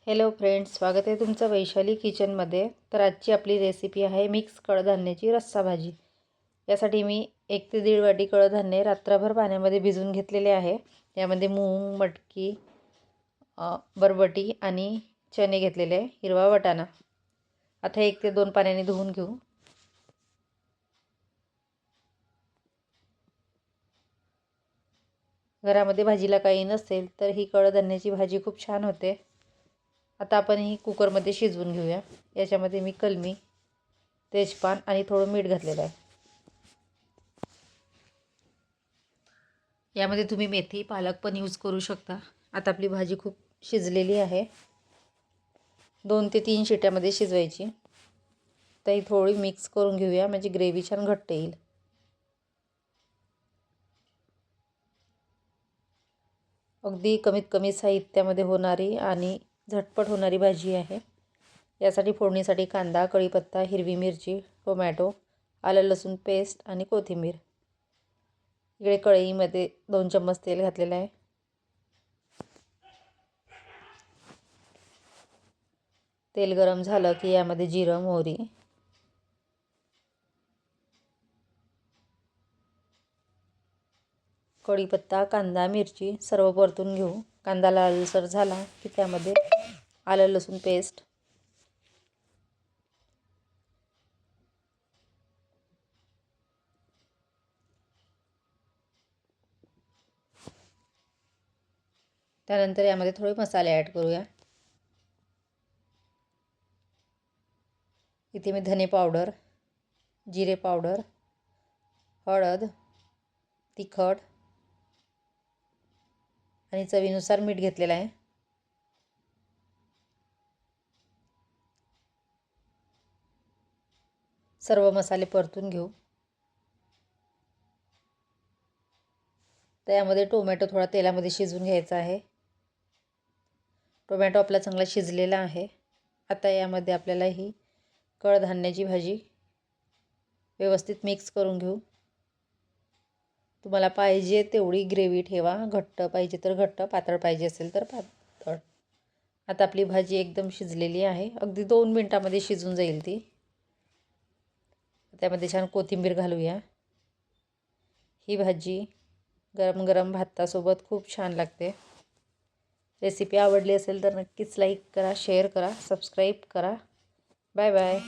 Hello friends, स्वागत आहे तुमचं वैशाली किचनमध्ये। तर आजची आपली रेसिपी आहे मिक्स कडधान्याची रस्सा भाजी। यासाठी मी 1 ते 1.5 वाटी कडधान्य रात्रभर पाण्यामध्ये भिजवून घेतलेले आहे। यामध्ये मूग, मटकी, बरबटी आणि चणे घेतलेले आहे, हिरवा वाटाणा। आता 1 ते 2 पाण्याने धुवून घेऊ। घरामध्ये भाजीला काही नसेल तर ही कडधान्याची भाजी खूप छान होते। आता आपण ही कुकरमध्ये शिजवून घेऊया। याच्यामध्ये मी कलमी, तेजपान आणि थोडं मीठ घातलेलं आहे। यामध्ये तुम्ही मेथी, पालक पण यूज करू शकता। आता आपली भाजी खूप शिजलेली आहे। 2 ते 3 शिट्यामध्ये शिजवायची। तर ही थोडी मिक्स करून घेऊया, म्हणजे ग्रेव्ही छान घट्ट येईल। अगदी कमीत कमी साहित्यामध्ये होणारी आणि झटपट होणारी भाजी आहे। यासाठी फोडणीसाठी कांदा, कढीपत्ता, हिरवी मिरची, टोमॅटो, आलं लसूण पेस्ट आणि कोथिंबीर। इकडे कढईमध्ये 2 चम्मच तेल घातलेलं आहे। तेल गरम झालं की यामध्ये जिरं, मोहरी, कढीपत्ता, कांदा, मिरची सर्व परतून घेऊ। कांदा लालसर झाला की त्यामध्ये आलं लसूण पेस्ट, त्यानंतर यामध्ये थोडे मसाले ऐड करूया। इथे मी धने पावडर, जिरे पावडर, हळद, तिखट आणि चवीनुसार मीठ घेतलेलं आहे। सर्व मसाले परतून घेऊ। त्यामध्ये टोमॅटो थोडा तेलामध्ये शिजवून घ्यायचा आहे। टोमॅटो आपला चांगला शिजलेला आहे। आता यामध्ये आपल्याला ही कडधान्याची भाजी व्यवस्थित मिक्स करून घेऊ। तुम्हाला पाहिजे तेवढी ग्रेव्ही ठेवा, घट्ट पाहिजे तर घट्ट, पातळ पाहिजे असेल तर पातळ। आता आपली भाजी एकदम शिजलेली आहे, अगदी 2 मिनिटांमध्ये शिजून जाईल ती। त्यामध्ये छान कोथिंबीर घालूया। ही भाजी गरम गरम भातासोबत खूप छान लागते। रेसिपी आवडली असेल तर नक्कीच लाईक करा, शेअर करा, सबस्क्राईब करा। Bye bye.